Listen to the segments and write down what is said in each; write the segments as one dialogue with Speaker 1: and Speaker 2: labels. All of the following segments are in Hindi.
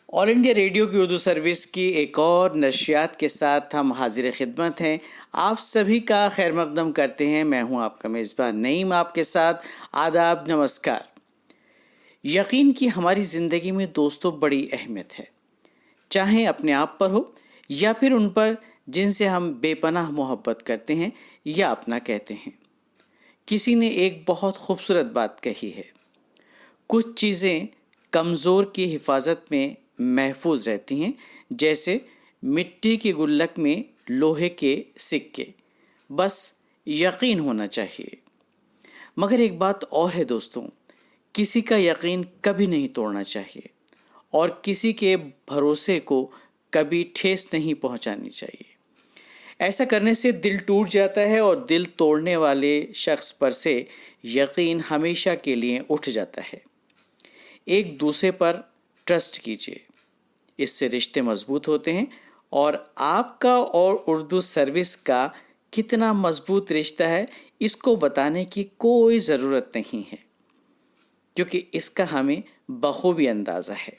Speaker 1: ऑल इंडिया रेडियो की उर्दू सर्विस की एक और नशियात के साथ हम हाजिर खिदमत हैं। आप सभी का खैर मकदम करते हैं। मैं हूं आपका मेज़बान नईम, आपके साथ आदाब, नमस्कार। यकीन की हमारी ज़िंदगी में दोस्तों बड़ी अहमियत है, चाहे अपने आप पर हो या फिर उन पर जिनसे हम बेपनाह मोहब्बत करते हैं या अपना कहते हैं। किसी ने एक बहुत खूबसूरत बात कही है, कुछ चीज़ें कमज़ोर की हिफाजत में महफूज रहती हैं, जैसे मिट्टी की गुल्लक में लोहे के सिक्के। बस यकीन होना चाहिए। मगर एक बात और है दोस्तों, किसी का यकीन कभी नहीं तोड़ना चाहिए और किसी के भरोसे को कभी ठेस नहीं पहुंचानी चाहिए। ऐसा करने से दिल टूट जाता है और दिल तोड़ने वाले शख्स पर से यकीन हमेशा के लिए उठ जाता है। एक दूसरे पर ट्रस्ट कीजिए, इससे रिश्ते मजबूत होते हैं। और आपका और उर्दू सर्विस का कितना मजबूत रिश्ता है, इसको बताने की कोई ज़रूरत नहीं है, क्योंकि इसका हमें बखूबी अंदाज़ा है।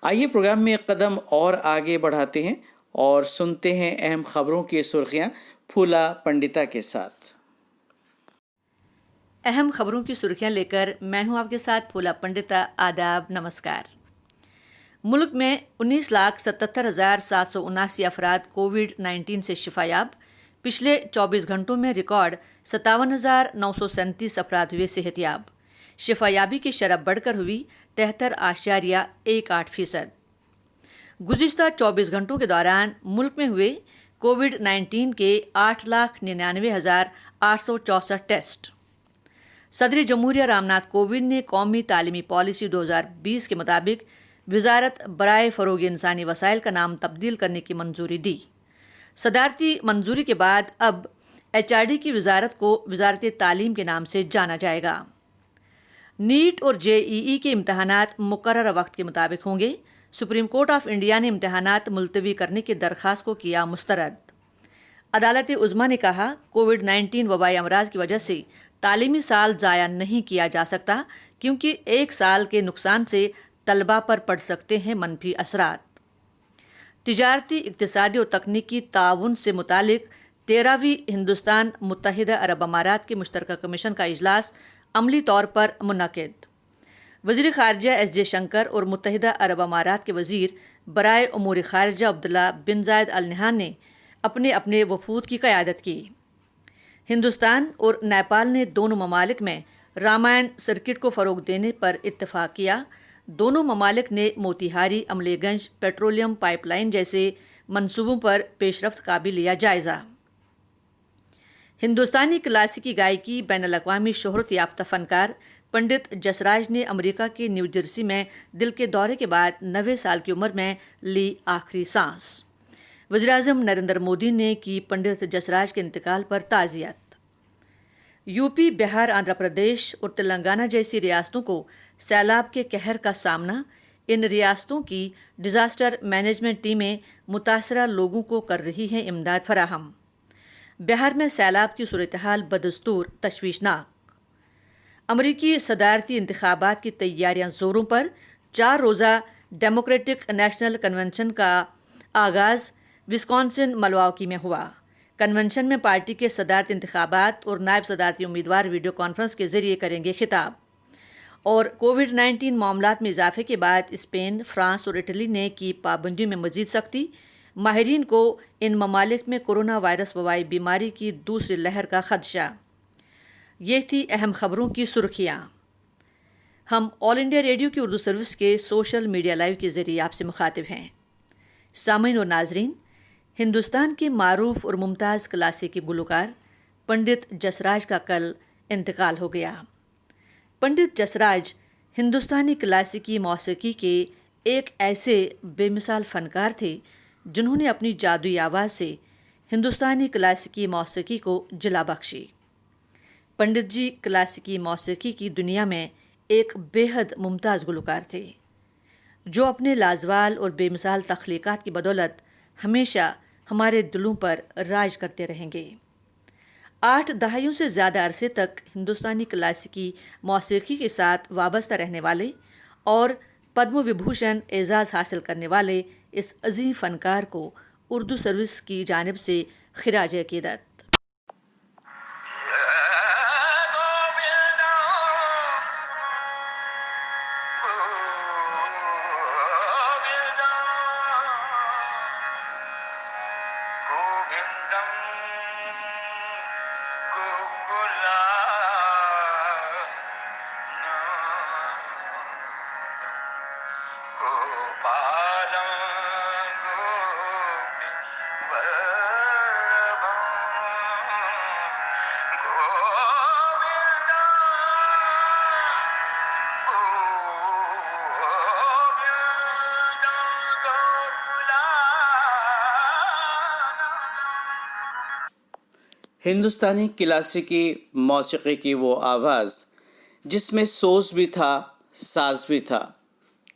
Speaker 1: आइए प्रोग्राम में एक कदम और आगे बढ़ाते हैं और सुनते हैं अहम खबरों की सुर्खियां फूला पंडिता के साथ।
Speaker 2: अहम खबरों की सुर्खियां लेकर मैं हूं आपके साथ फूला पंडिता। आदाब, नमस्कार। मुल्क में 19,77,779 अफराद कोविड-19 से शिफायाब। पिछले 24 घंटों में रिकॉर्ड 57,937 अफराद हुए सेहतियाब। शिफायाबी की शरह बढ़कर हुई 73.18%। गुज़िश्ता 24 घंटों के दौरान मुल्क में हुए कोविड-19 के 8,99,864 टेस्ट। सदर जमहूरिया रामनाथ कोविंद ने कौमी तालीमी पॉलिसी 2020 के मुताबिक वजारत बराए फ़रोग़ इंसानी वसाइल का नाम तब्दील करने की मंजूरी दी। सदारती मंजूरी के बाद अब HRD की वजारत को वजारत तालीम के नाम से जाना जाएगा। नीट और JEE के इम्तहानात मुकर्रर वक्त के मुताबिक होंगे। सुप्रीम कोर्ट ऑफ इंडिया ने इम्तहानात मुलतवी करने की दरख्वास्त को किया मुस्तरद। अदालत उज़्मा ने कहा, कोविड-19 वबाई अमराज की वजह से तालीमी साल ज़ाया नहीं किया जा सकता, क्योंकि एक साल के नुकसान से तलबा पर पड़ सकते हैं मनफी असरात। तिजारती, इक़्तिसादी और तकनीकी ताउन से मुतालिक 13वीं हिंदुस्तान मुत्तहिदा अरब अमारात के मुश्तरका कमीशन का इजलास अमली तौर पर मुनक़िद। वज़ीर ख़ारिजा SJ शंकर और मुत्तहिदा अरब अमारात के वज़ीर बराए उमूर ख़ारिजा अब्दुल्ला बिन ज़ायद अल नहयान ने अपने अपने वफूद की क़यादत की। हिंदुस्तान और नेपाल ने दोनों ममालिक में रामायण सर्किट को फ़रोग़ देने पर इत्तफ़ाक़ किया। दोनों ममालिक ने मोतीहारी अमलेगंज पेट्रोलियम पाइपलाइन जैसे मंसूबों पर पेशरफ्त का भी लिया जायज़ा। हिंदुस्तानी क्लासिकी गायकी बैनुल-अक़वामी शोहरत याफ्ता फ़नकार पंडित जसराज ने अमेरिका के न्यू जर्सी में दिल के दौरे के बाद 90 साल की उम्र में ली आखिरी सांस। वज़ीर-ए-आज़म नरेंद्र मोदी ने की पंडित जसराज के इंतकाल पर ताज़ियत। यूपी, बिहार, आंध्र प्रदेश और तेलंगाना जैसी रियासतों को सैलाब के कहर का सामना। इन रियासतों की डिज़ास्टर मैनेजमेंट टीमें मुतासरा लोगों को कर रही हैं इमदाद फराहम। बिहार में सैलाब की सूरत हाल बदस्तूर तशवीशनाक। अमरीकी सदारती इंतखाबात की तैयारियां ज़ोरों पर। 4 रोज़ा डेमोक्रेटिक नेशनल कन्वेंशन का आगाज़ विस्कॉन्सिन मलवाकी में हुआ। कन्वेंशन में पार्टी के सदारती इंतखाबात और नायब सदारती उम्मीदवार वीडियो कॉन्फ्रेंस के ज़रिए करेंगे खिताब। और कोविड-19 मामलात में इजाफे के बाद स्पेन, फ्रांस और इटली ने की पाबंदियों में मज़ीद सख्ती। माहिरीन को इन ममालिक में कोरोना वायरस वबाई बीमारी की दूसरी लहर का खदशा। ये थी अहम खबरों की सुर्खियाँ। हम ऑल इंडिया रेडियो की उर्दू सर्विस के सोशल मीडिया लाइव के ज़रिए आपसे मुखातिब हैं। सामीन और नाजरीन, हिंदुस्तान के मारूफ और मुमताज़ क्लासिकी गुलकार पंडित जसराज का कल इंतकाल हो गया। पंडित जसराज हिंदुस्तानी क्लासिकी मौसीकी के एक ऐसे बेमिसाल फ़नकार थे जिन्होंने अपनी जादुई आवाज़ से हिंदुस्तानी क्लासिकी मौसीकी को जिला बख्शी। पंडित जी क्लासिकी मौसीकी की दुनिया में एक बेहद मुमताज़ गुलकार थे, जो अपने लाजवाल और बेमिसाल तख्लीक़ात की बदौलत हमेशा हमारे दिलों पर राज करते रहेंगे। 8 दहाइयों से ज़्यादा अरसे तक हिंदुस्तानी क्लासिकी मौसीकी के साथ वाबस्ता रहने वाले और पद्म विभूषण एजाज़ हासिल करने वाले इस अजीम फनकार को उर्दू सर्विस की जानिब से खिराज अकीदत।
Speaker 1: हिंदुस्तानी क्लासिकी मौसीकी की वो आवाज़ जिसमें सोज भी था, साज भी था,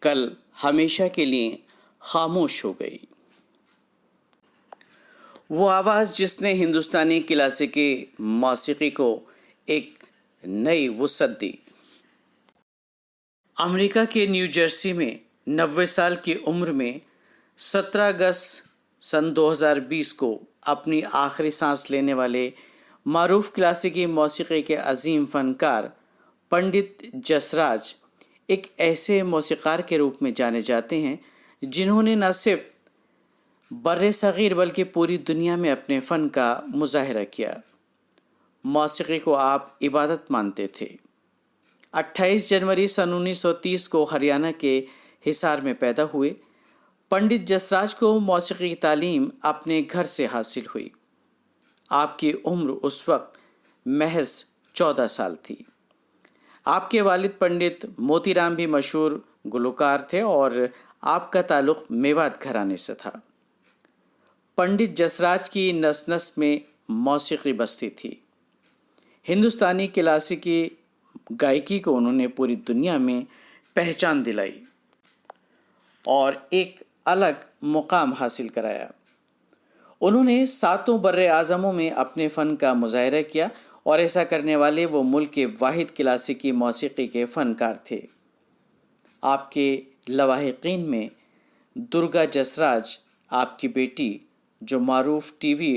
Speaker 1: कल हमेशा के लिए खामोश हो गई। वो आवाज़ जिसने हिंदुस्तानी क्लासिकी मौसीकी को एक नई वुसअत दी। अमेरिका के न्यू जर्सी में 90 साल की उम्र में 17 अगस्त सन 2020 को अपनी आखिरी सांस लेने वाले मारूफ क्लासिकी मौसीकी के अजीम फनकार पंडित जसराज एक ऐसे मौसीकार के रूप में जाने जाते हैं जिन्होंने न सिर्फ बर्रे सगीर बल्कि पूरी दुनिया में अपने फ़न का मुजाहरा किया। मौसीकी को आप इबादत मानते थे। 28 जनवरी सन 1930 को हरियाणा के हिसार में पैदा हुए पंडित जसराज को मौसीकी की तालीम अपने घर से हासिल हुई। आपकी उम्र उस वक्त महज 14 साल थी। आपके वालिद पंडित मोतीराम भी मशहूर गुलकार थे और आपका ताल्लुक़ मेवात घराने से था। पंडित जसराज की नस नस में मौसीकी बसती थी। हिंदुस्तानी क्लासिकी गायकी को उन्होंने पूरी दुनिया में पहचान दिलाई और एक अलग मुकाम हासिल कराया। उन्होंने 7 बर्रे आज़मों में अपने फ़न का मुजाहरा किया और ऐसा करने वाले वो मुल्क के वाहिद क्लासिकी मौसीकी के फ़नकार थे। आपके लवाहिकीन में दुर्गा जसराज आपकी बेटी, जो मारूफ टीवी,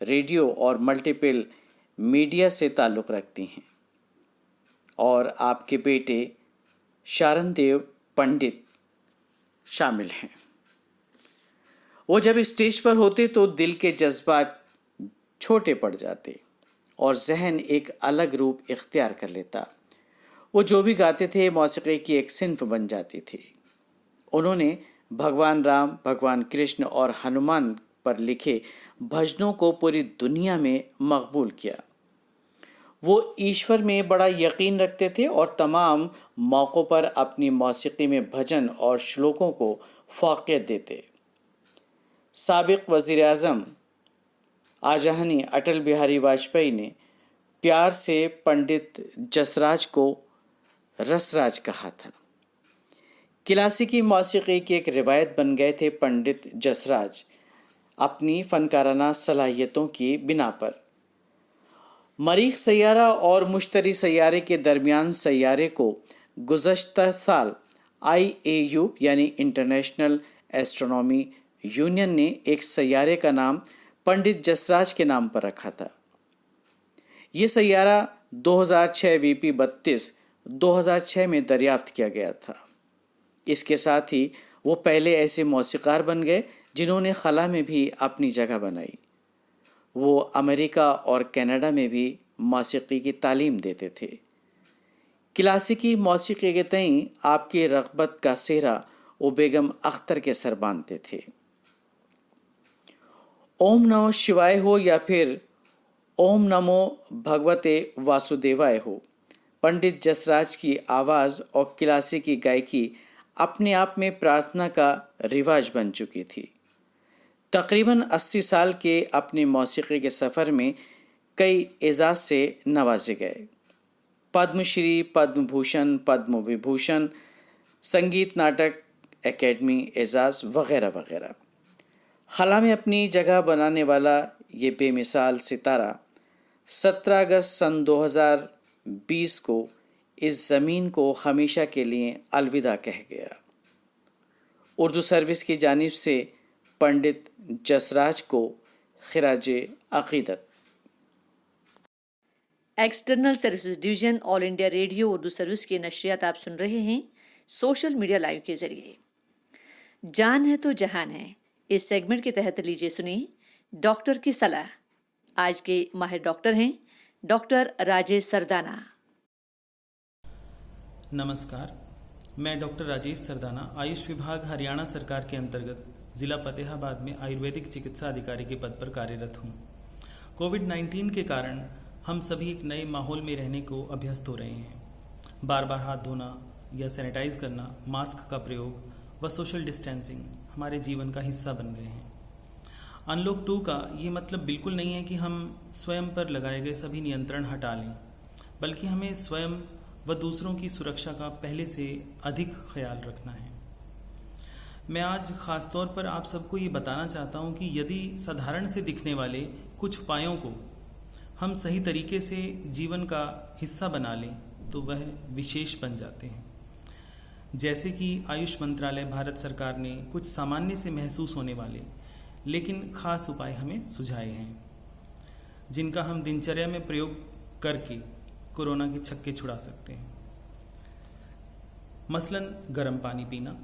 Speaker 1: रेडियो और मल्टीपल मीडिया से ताल्लुक़ रखती हैं, और आपके बेटे शारणदेव पंडित शामिल हैं। वो जब स्टेज पर होते तो दिल के जज्बात छोटे पड़ जाते और जहन एक अलग रूप इख्तियार कर लेता। वो जो भी गाते थे मौसीकी की एक सिन्फ बन जाती थी। उन्होंने भगवान राम, भगवान कृष्ण और हनुमान पर लिखे भजनों को पूरी दुनिया में मकबूल किया। वो ईश्वर में बड़ा यकीन रखते थे और तमाम मौक़ों पर अपनी मौसीकी में भजन और श्लोकों को फ़ौक़ियत देते। साबिक़ वज़ीर आज़म आजहानी अटल बिहारी वाजपेयी ने प्यार से पंडित जसराज को रसराज कहा था। क्लासिकी मौसीकी की एक रिवायत बन गए थे पंडित जसराज अपनी फ़नकाराना सलाहियतों की बिना पर। मरीख़ सैयारा और मुश्तरी सैयारे के दरमियान सैयारे को गुज़श्ता साल IAU यानी इंटरनेशनल एस्ट्रोनॉमी यूनियन ने एक सैयारे का नाम पंडित जसराज के नाम पर रखा था। ये सैयारा 2006 VP 32 2006 में दरियाफ्त किया गया था। इसके साथ ही वो पहले ऐसे मौसीकार बन गए जिन्होंने खला में भी अपनी जगह बनाई। वो अमेरिका और कनाडा में भी मौसीकी की तालीम देते थे। क्लासिकी मौसीकी के तईं आपकी रग़बत का सेहरा वो बेगम अख्तर के सर बांधते थे। ओम नमो शिवाय हो या फिर ओम नमो भगवते वासुदेवाय हो, पंडित जसराज की आवाज़ और क्लासिकी गायकी अपने आप में प्रार्थना का रिवाज बन चुकी थी। तकरीबन 80 साल के अपने मौसीकी के सफ़र में कई एजाज़ से नवाजे गए। पद्मश्री, पद्म भूषण, पद्म विभूषण, संगीत नाटक एकेडमी एजाज़ वगैरह वगैरह। खला में अपनी जगह बनाने वाला ये बेमिसाल सितारा 17 अगस्त सन 2020 को इस ज़मीन को हमेशा के लिए अलविदा कह गया। उर्दू सर्विस की जानिब से पंडित जसराज को खिराज अकीदत।
Speaker 2: External services division all India radio Urdu service की नशरियात आप सुन रहे हैं सोशल मीडिया लाइव के जरिए। जान है तो जहान है, इस सेगमेंट के तहत लीजिए सुनिए डॉक्टर की सलाह। आज के माहिर डॉक्टर हैं डॉक्टर राजेश सरदाना।
Speaker 3: नमस्कार, मैं डॉक्टर राजेश सरदाना आयुष विभाग हरियाणा सरकार के अंतर्गत जिला फतेहाबाद में आयुर्वेदिक चिकित्सा अधिकारी के पद पर कार्यरत हूँ। कोविड-19 के कारण हम सभी एक नए माहौल में रहने को अभ्यस्त हो रहे हैं। बार बार हाथ धोना या सैनिटाइज करना, मास्क का प्रयोग व सोशल डिस्टेंसिंग हमारे जीवन का हिस्सा बन गए हैं। अनलॉक 2 का ये मतलब बिल्कुल नहीं है कि हम स्वयं पर लगाए गए सभी नियंत्रण हटा लें, बल्कि हमें स्वयं व दूसरों की सुरक्षा का पहले से अधिक ख्याल रखना है। मैं आज खास तौर पर आप सबको ये बताना चाहता हूँ कि यदि साधारण से दिखने वाले कुछ उपायों को हम सही तरीके से जीवन का हिस्सा बना लें तो वह विशेष बन जाते हैं। जैसे कि आयुष मंत्रालय भारत सरकार ने कुछ सामान्य से महसूस होने वाले लेकिन खास उपाय हमें सुझाए हैं, जिनका हम दिनचर्या में प्रयोग करके कोरोना के छक्के छुड़ा सकते हैं। मसलन गर्म पानी पीना,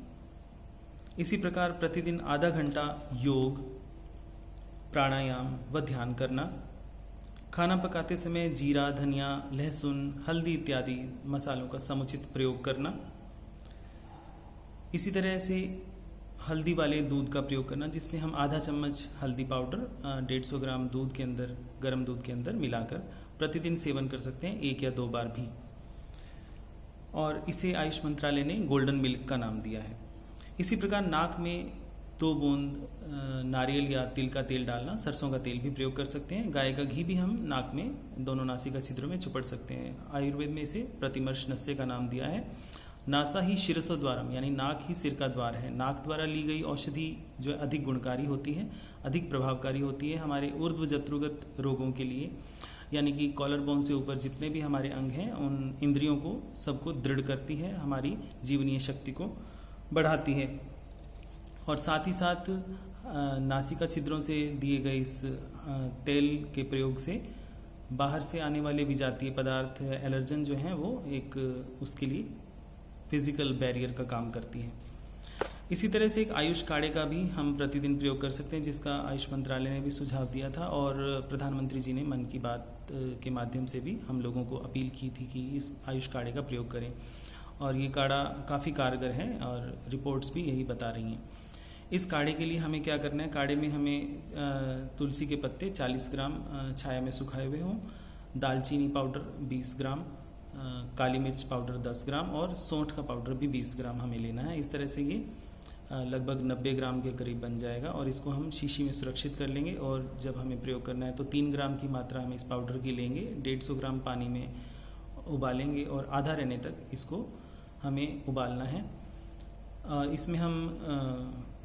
Speaker 3: इसी प्रकार प्रतिदिन आधा घंटा योग, प्राणायाम व ध्यान करना, खाना पकाते समय जीरा, धनिया, लहसुन, हल्दी इत्यादि मसालों का समुचित प्रयोग करना। इसी तरह से हल्दी वाले दूध का प्रयोग करना, जिसमें हम आधा चम्मच हल्दी पाउडर 150 ग्राम दूध के अंदर, गर्म दूध के अंदर मिलाकर प्रतिदिन सेवन कर सकते हैं, 1 या 2 बार भी। और इसे आयुष मंत्रालय ने गोल्डन मिल्क का नाम दिया है। इसी प्रकार नाक में 2 बूंद नारियल या तिल का तेल डालना, सरसों का तेल भी प्रयोग कर सकते हैं। गाय का घी भी हम नाक में दोनों नासिका छिद्रों में चुपड़ सकते हैं। आयुर्वेद में इसे प्रतिमर्श नस्य का नाम दिया है। नासा ही शिरसो द्वारम, यानी नाक ही सिर का द्वार है। नाक द्वारा ली गई औषधि जो है अधिक गुणकारी होती है, अधिक प्रभावकारी होती है हमारे ऊर्ध्व जत्रुगत रोगों के लिए, यानी कि कॉलर बोन से ऊपर जितने भी हमारे अंग हैं उन इंद्रियों को सबको दृढ़ करती है, हमारी जीवनीय शक्ति को बढ़ाती है। और साथ ही साथ नासिका छिद्रों से दिए गए इस तेल के प्रयोग से बाहर से आने वाले विजातीय पदार्थ, एलर्जन जो हैं वो एक उसके लिए फिजिकल बैरियर का काम करती है। इसी तरह से एक आयुष काढ़े का भी हम प्रतिदिन प्रयोग कर सकते हैं, जिसका आयुष मंत्रालय ने भी सुझाव दिया था और प्रधानमंत्री जी ने मन की बात के माध्यम से भी हम लोगों को अपील की थी कि इस आयुष काढ़े का प्रयोग करें। और ये काढ़ा काफ़ी कारगर है और रिपोर्ट्स भी यही बता रही हैं। इस काढ़े के लिए हमें क्या करना है, काढ़े में हमें तुलसी के पत्ते 40 ग्राम छाया में सुखाए हुए हों, दालचीनी पाउडर 20 ग्राम, काली मिर्च पाउडर 10 ग्राम और सौंठ का पाउडर भी 20 ग्राम हमें लेना है। इस तरह से ये लगभग 90 ग्राम के करीब बन जाएगा और इसको हम शीशी में सुरक्षित कर लेंगे। और जब हमें प्रयोग करना है तो 3 ग्राम की मात्रा हम इस पाउडर की लेंगे, 150 ग्राम पानी में उबालेंगे और आधा रहने तक इसको हमें उबालना है। इसमें हम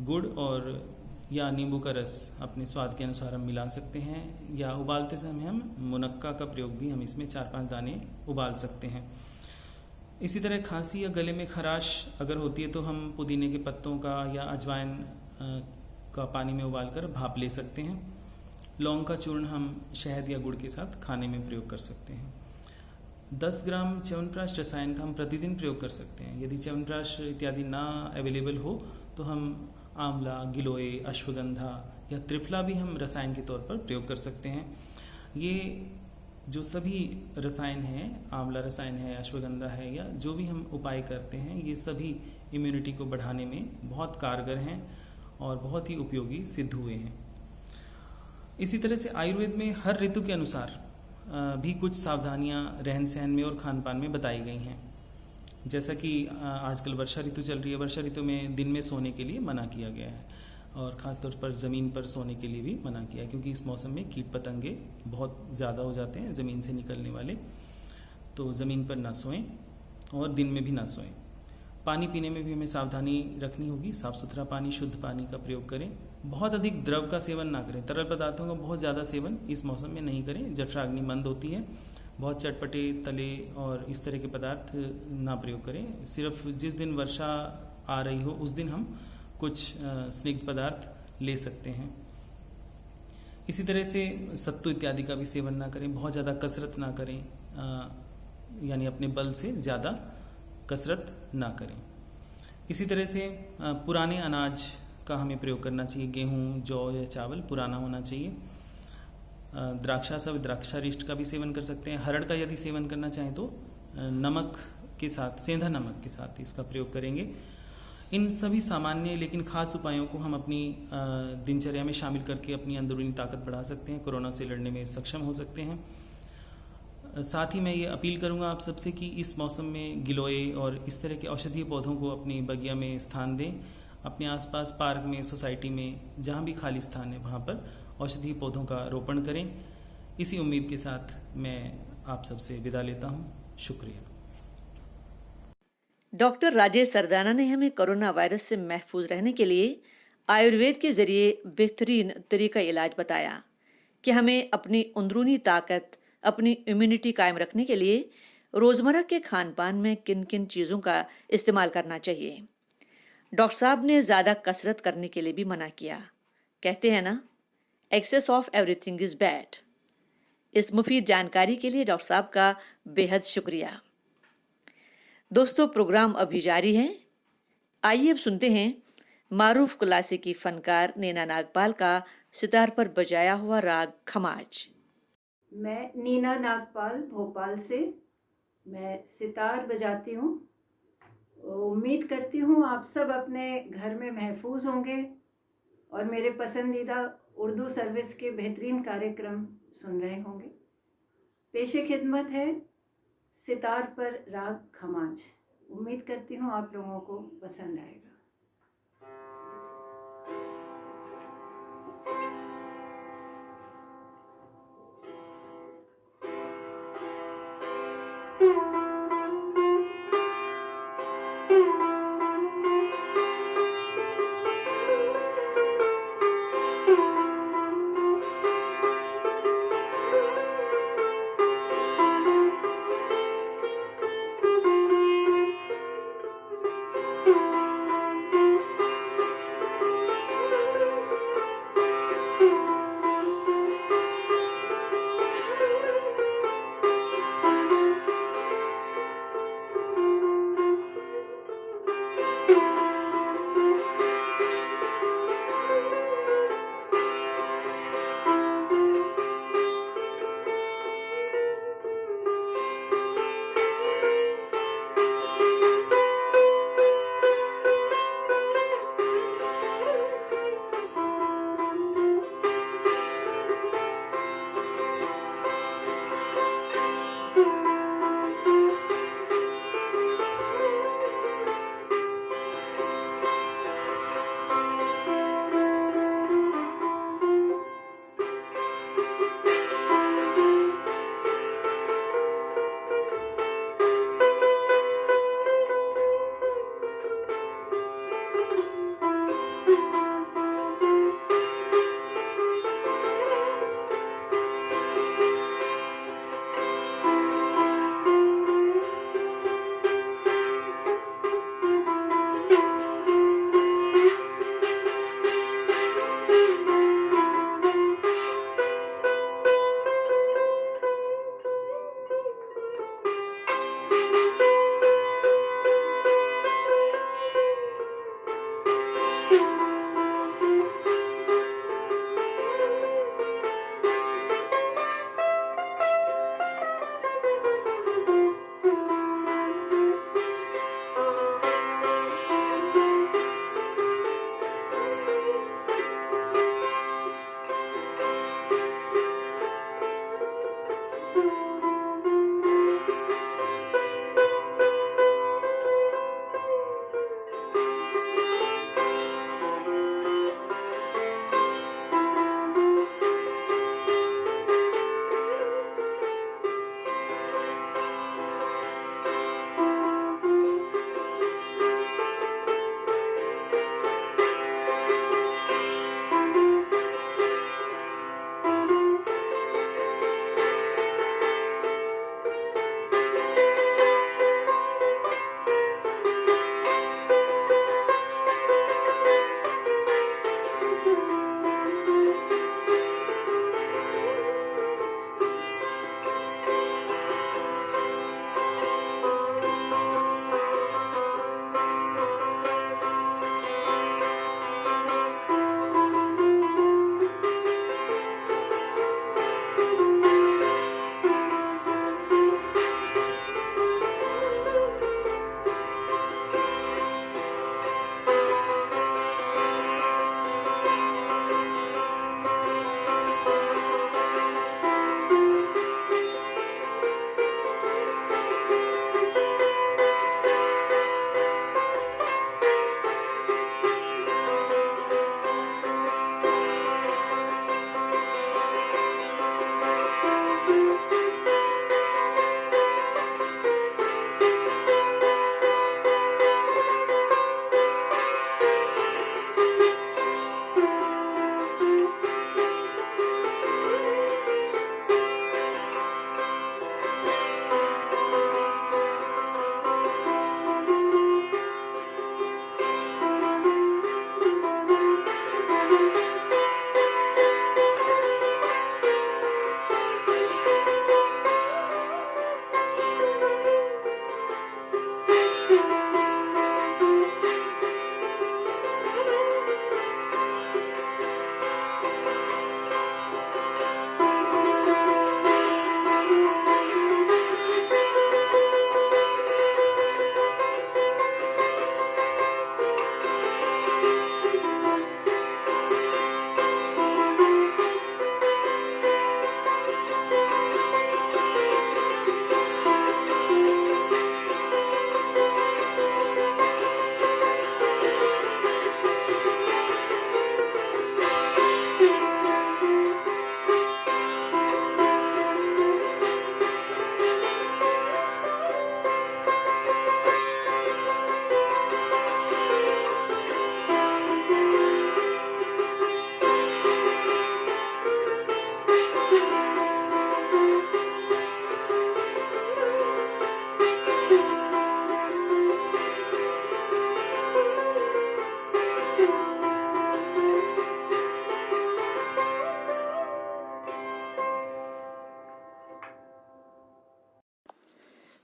Speaker 3: गुड़ और या नींबू का रस अपने स्वाद के अनुसार हम मिला सकते हैं, या उबालते समय हम मुनक्का का प्रयोग भी हम इसमें 4-5 दाने उबाल सकते हैं। इसी तरह खांसी या गले में खराश अगर होती है तो हम पुदीने के पत्तों का या अजवाइन का पानी में उबालकर भाप ले सकते हैं। लौंग का चूर्ण हम शहद या गुड़ के साथ खाने में प्रयोग कर सकते हैं। 10 ग्राम च्यवनप्राश रसायन का हम प्रतिदिन प्रयोग कर सकते हैं। यदि च्यवनप्राश इत्यादि ना अवेलेबल हो तो हम आंवला, गिलोय, अश्वगंधा या त्रिफला भी हम रसायन के तौर पर प्रयोग कर सकते हैं। ये जो सभी रसायन हैं, आंवला रसायन है, अश्वगंधा है, या जो भी हम उपाय करते हैं, ये सभी इम्यूनिटी को बढ़ाने में बहुत कारगर हैं और बहुत ही उपयोगी सिद्ध हुए हैं। इसी तरह से आयुर्वेद में हर ऋतु के अनुसार भी कुछ सावधानियां रहन सहन में और खान पान में बताई गई हैं। जैसा कि आजकल वर्षा ऋतु चल रही है, वर्षा ऋतु में दिन में सोने के लिए मना किया गया है और ख़ासतौर पर ज़मीन पर सोने के लिए भी मना किया है, क्योंकि इस मौसम में कीट पतंगे बहुत ज़्यादा हो जाते हैं ज़मीन से निकलने वाले। तो ज़मीन पर ना सोएं और दिन में भी ना सोएं। पानी पीने में भी हमें सावधानी रखनी होगी, साफ़ सुथरा पानी, शुद्ध पानी का प्रयोग करें। बहुत अधिक द्रव का सेवन ना करें, तरल पदार्थों का बहुत ज़्यादा सेवन इस मौसम में नहीं करें, जठराग्नि मंद होती है। बहुत चटपटे तले और इस तरह के पदार्थ ना प्रयोग करें। सिर्फ जिस दिन वर्षा आ रही हो उस दिन हम कुछ स्निग्ध पदार्थ ले सकते हैं। इसी तरह से सत्तू इत्यादि का भी सेवन ना करें, बहुत ज़्यादा कसरत ना करें, यानी अपने बल से ज़्यादा कसरत ना करें। इसी तरह से पुराने अनाज का हमें प्रयोग करना चाहिए। गेहूँ, जौ या चावल पुराना होना चाहिए। द्राक्षासव, द्राक्षारिष्ट का भी सेवन कर सकते हैं। हरड़ का यदि सेवन करना चाहें तो नमक के साथ, सेंधा नमक के साथ इसका प्रयोग करेंगे। इन सभी सामान्य लेकिन खास उपायों को हम अपनी दिनचर्या में शामिल करके अपनी अंदरूनी ताकत बढ़ा सकते हैं, कोरोना से लड़ने में सक्षम हो सकते हैं। साथ ही मैं ये अपील करूंगा आप सबसे कि इस मौसम में गिलोय और इस तरह के औषधीय पौधों को अपनी बगिया में स्थान दें। अपने आसपास पार्क में, सोसाइटी में, जहाँ भी खाली स्थान है वहाँ पर औषधीय पौधों का रोपण करें। इसी उम्मीद के साथ मैं आप सबसे विदा लेता हूँ। शुक्रिया।
Speaker 2: डॉक्टर राजेश सरदाना ने हमें कोरोना वायरस से महफूज रहने के लिए आयुर्वेद के जरिए बेहतरीन तरीका इलाज बताया कि हमें अपनी अंदरूनी ताकत, अपनी इम्यूनिटी कायम रखने के लिए रोज़मर्रा के खान पान में किन किन चीज़ों का इस्तेमाल करना चाहिए। डॉक्टर साहब ने ज़्यादा कसरत करने के लिए भी मना किया। कहते हैं ना, excess of everything is bad. इस मुफीद जानकारी के लिए डॉक्टर साहब का बेहद शुक्रिया। दोस्तों, प्रोग्राम अभी जारी है। आइए अब सुनते हैं मारूफ क्लासिकी फनकार नीना नागपाल का सितार पर बजाया हुआ राग खमाज।
Speaker 4: मैं नीना नागपाल भोपाल से मैं सितार बजाती हूँ। उम्मीद करती हूँ आप सब अपने घर में महफूज होंगे और मेरे पसंदीदा उर्दू सर्विस के बेहतरीन कार्यक्रम सुन रहे होंगे। पेशे खिदमत है सितार पर राग खमाज। उम्मीद करती हूँ आप लोगों को पसंद आएगा।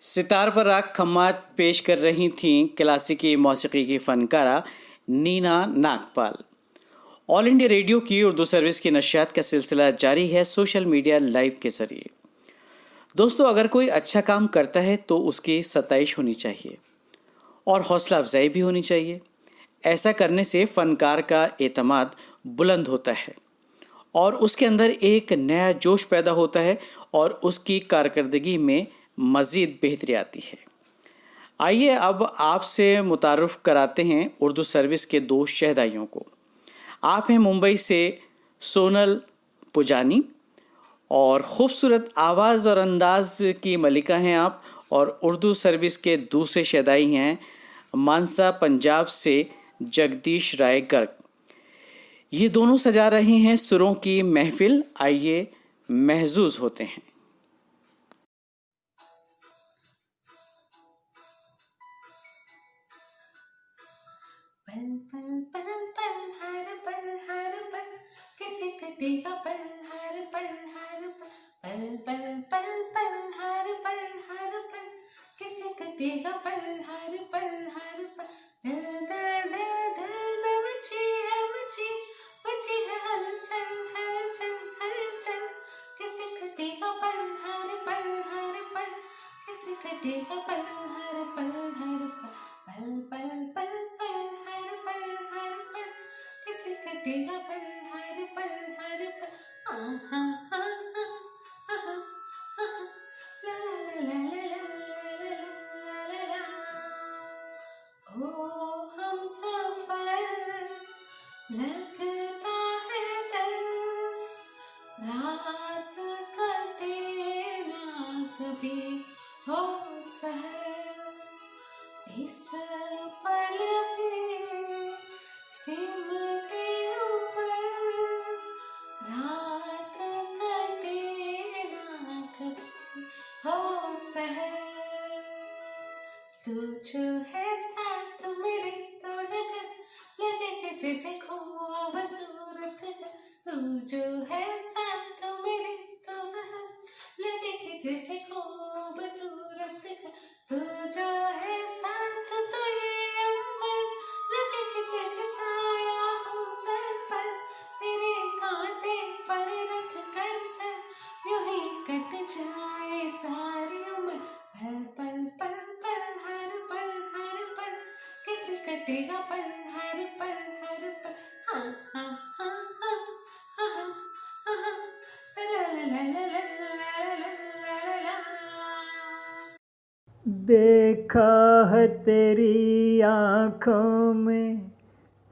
Speaker 1: सितार पर राग खम्मा पेश कर रही थीं क्लासिकी मौसीकी की फनकारा Nina Nagpal. All India Radio की उर्दू सर्विस की नशियात का सिलसिला जारी है सोशल मीडिया लाइव के जरिए। दोस्तों, अगर कोई अच्छा काम करता है तो उसकी सताइश होनी चाहिए और हौसला अफजाई भी होनी चाहिए। ऐसा करने से फनकार का एतमाद बुलंद होता है और उसके अंदर एक नया जोश पैदा होता है और उसकी कारकर्दगी में मज़ीद बेहतरी आती है। आइए अब आपसे मुतारुफ कराते हैं उर्दू सर्विस के दो शहदाइयों को। आप हैं मुंबई से सोनल पुजानी और ख़ूबसूरत आवाज़ और अंदाज की मलिका हैं आप, और उर्दू सर्विस के दूसरे शहदाई हैं मानसा पंजाब से जगदीश राय गर्ग। ये दोनों सजा रहे हैं सुरों की महफिल। आइए महजूज होते हैं।
Speaker 5: पल पल पल पल हर पल किसे कटेगा पल हर पल पल पल पल पल हर पल किसे कटेगा पल हर पल दिल दिल दिल दिल में मची है हलचल किसे कटेगा पल हर पल किसे कटेगा पल हर पल पल पल पल पल हर पल किसे कटेगा पल हर पल आहा हा हा ला ला ला ला ला ला ला ओ हम सफर लगता है डर रात कटे ना कभी हो सहर इस पल में सिमटे ऊपर रात कटे ना कभी हो सहर तू जो है साथ मेरे तो लगे कि जैसे खूबसूरत है तू जो है साथ मेरे तो लगे कि जैसे खूबसूरत है तू जो है साथ तो ये अंबर लगे कि जैसे साया हो सर पर तेरे कांटे पर रख कर सर यूं ही कट जाए सारी उम्र पल पल पल पल हर पल किसे कटेगा पल हर पल हाँ हाँ हाँ हाँ हाँ हाँ हाँ ला ला ला ला ला ला ला ला
Speaker 6: देखा है तेरी आँखों में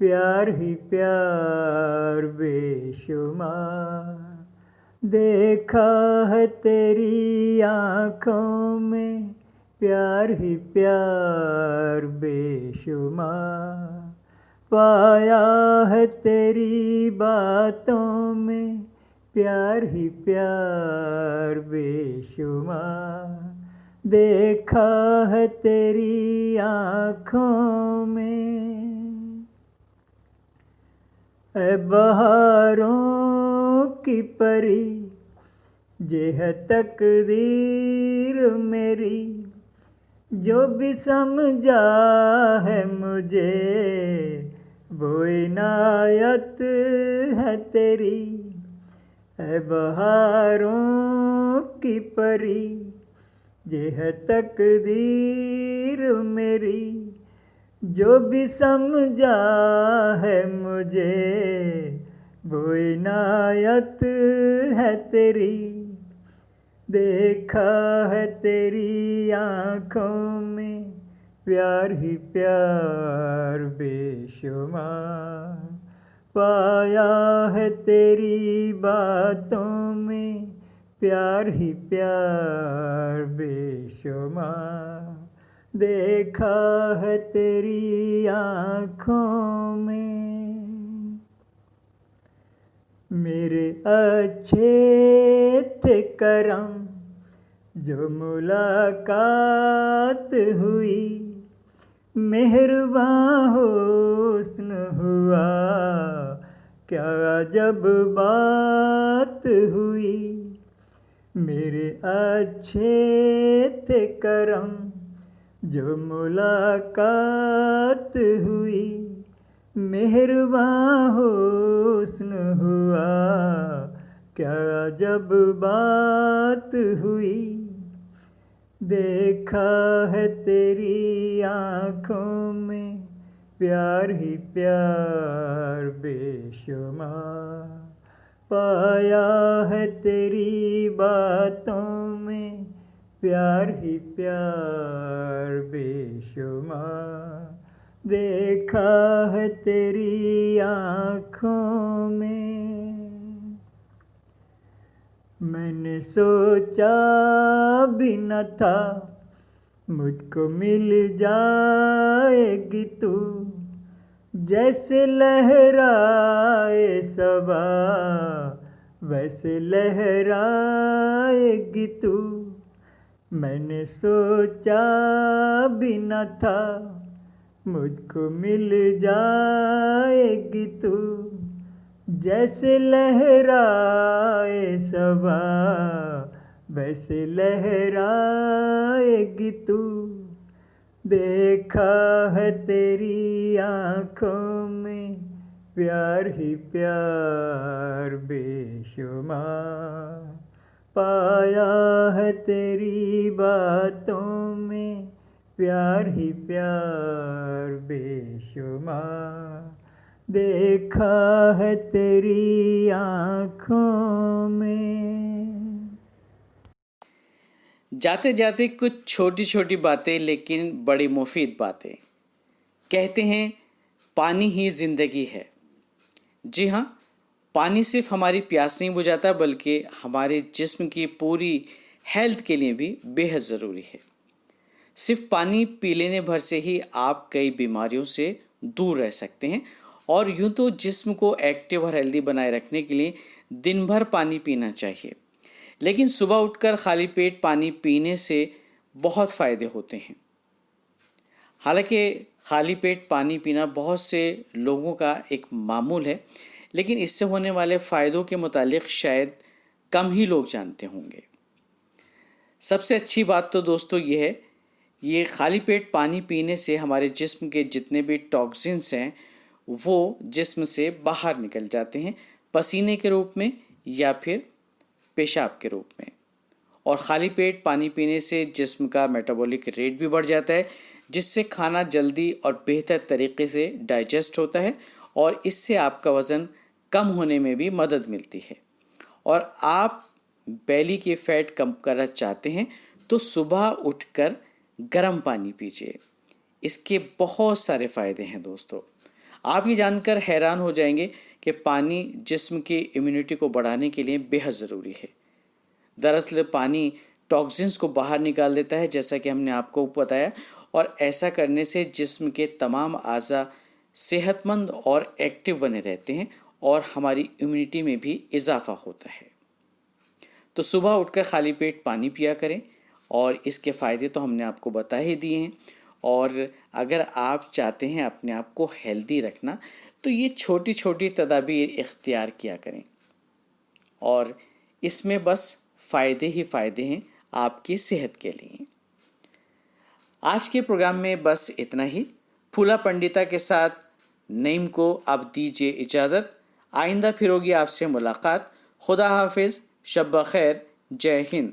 Speaker 6: प्यार ही प्यार बेशुमार। देखा है तेरी आँखों में प्यार ही प्यार बेशुमार। पाया है तेरी बातों में प्यार ही प्यार बेशुमार। देखा है तेरी आँखों में ऐ बहारों की परी ये है तकदीर मेरी जो भी समझा है मुझे वो इनायत है तेरी। ऐ बहारों की परी ये है तकदीर मेरी जो भी समझा है मुझे वो इनायत है तेरी। देखा है तेरी आँखों में प्यार ही प्यार बेशुमार। पाया है तेरी बातों में प्यार ही प्यार बेशुमार। देखा है तेरी आँखों में मेरे अच्छे थे करम जो मुलाकात हुई। मेहरबान हुस्न हुआ क्या जब बात हुई। मेरे अच्छे थे करम जो मुलाकात हुई, मेहरबान हुस्न हुआ, क्या जब बात हुई। देखा है तेरी आँखों में प्यार ही प्यार बेशुमार, पाया है तेरी बातों में प्यार ही प्यार बेशुमार, देखा है तेरी आँखों में। मैंने सोचा भी न था मुझको मिल जाएगी तू, जैसे लहराए सबा वैसे लहराएगी तू। मैंने सोचा भी न था मुझको मिल जाएगी तू, जैसे लहराए सबा वैसे लहराएगी तू। देखा है तेरी आँखों में प्यार ही प्यार बेशुमार, पाया है तेरी बातों में प्यार ही प्यार बेशुमार, देखा है तेरी आँखों में।
Speaker 1: जाते जाते कुछ छोटी छोटी बातें लेकिन बड़ी मुफीद बातें। कहते हैं पानी ही जिंदगी है। जी हाँ, पानी सिर्फ हमारी प्यास नहीं बुझाता बल्कि हमारे जिस्म की पूरी हेल्थ के लिए भी बेहद ज़रूरी है। सिर्फ पानी पी लेने भर से ही आप कई बीमारियों से दूर रह सकते हैं और यूं तो जिस्म को एक्टिव और हेल्दी बनाए रखने के लिए दिन भर पानी पीना चाहिए, लेकिन सुबह उठकर खाली पेट पानी पीने से बहुत फ़ायदे होते हैं। हालांकि खाली पेट पानी पीना बहुत से लोगों का एक मामूल है, लेकिन इससे होने वाले फ़ायदों के मुतालिक शायद कम ही लोग जानते होंगे। सबसे अच्छी बात तो दोस्तों ये है, ये खाली पेट पानी पीने से हमारे जिस्म के जितने भी टॉक्सिन्स हैं वो जिस्म से बाहर निकल जाते हैं, पसीने के रूप में या फिर पेशाब के रूप में। और ख़ाली पेट पानी पीने से जिस्म का मेटाबॉलिक रेट भी बढ़ जाता है, जिससे खाना जल्दी और बेहतर तरीके से डाइजेस्ट होता है और इससे आपका वज़न कम होने में भी मदद मिलती है। और आप बैली के फैट कम करना चाहते हैं तो सुबह उठकर गर्म पानी पीजिए। इसके बहुत सारे फ़ायदे हैं दोस्तों। आप ये जानकर हैरान हो जाएंगे कि पानी जिस्म की इम्यूनिटी को बढ़ाने के लिए बेहद ज़रूरी है। दरअसल पानी टॉक्सिन्स को बाहर निकाल देता है, जैसा कि हमने आपको बताया, और ऐसा करने से जिस्म के तमाम अज़ा सेहतमंद और एक्टिव बने रहते हैं और हमारी इम्यूनिटी में भी इजाफा होता है। तो सुबह उठकर खाली पेट पानी पिया करें और इसके फ़ायदे तो हमने आपको बता ही दिए हैं। और अगर आप चाहते हैं अपने आप को हेल्दी रखना तो ये छोटी छोटी तदाबीर इख्तियार किया करें और इसमें बस फ़ायदे ही फ़ायदे हैं आपकी सेहत के लिए। आज के प्रोग्राम में बस इतना ही। फूला पंडिता के साथ नईम को अब दीजिए इजाज़त। आइंदा फिर होगी आपसे मुलाकात। खुदा हाफिज़, शब बख़ैर, जय हिंद।